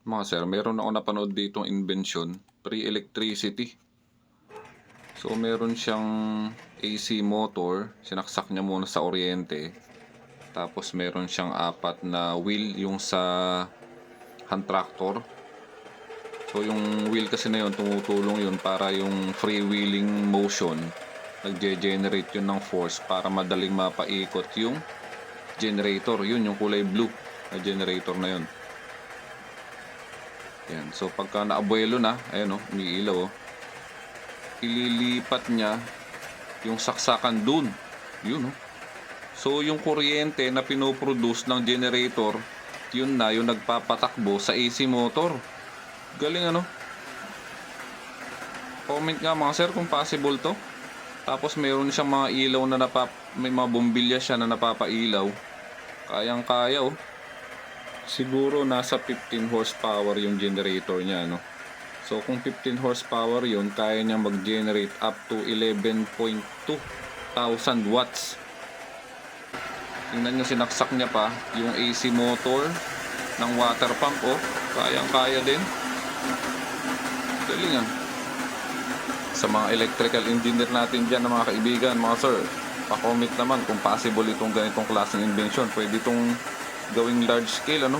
Mga sir, meron ako napanood ditong inbensyon, free electricity. So meron siyang AC motor, sinaksak niya muna sa kuryente. Tapos meron siyang apat na wheel yung sa hand tractor. So yung wheel kasi na yun, tumutulong yun para yung freewheeling motion. Nagge-generate yun ng force para madaling mapaikot yung generator. Yun yung kulay blue na generator na yun. Yan. So pagka naabuelo na, ayun umiilaw ililipat niya yung saksakan dun. Yun So yung kuryente na pinoproduce ng generator, yun na yung nagpapatakbo sa AC motor. Galing Comment nga mga sir kung possible to. Tapos meron siyang mga ilaw na may mga bombilya siya na napapailaw. Kayang-kaya Siguro nasa 15 horsepower yung generator niya So kung 15 horsepower yun, kaya niya mag-generate up to 11.2 thousand watts. Tingnan nyo, sinaksak niya pa yung AC motor ng water pump kayang-kaya din. Galing Sa mga electrical engineer natin dyan na mga kaibigan, mga sir, pa-comment naman kung possible itong ganitong klaseng invention. Pwede itong gawing large scale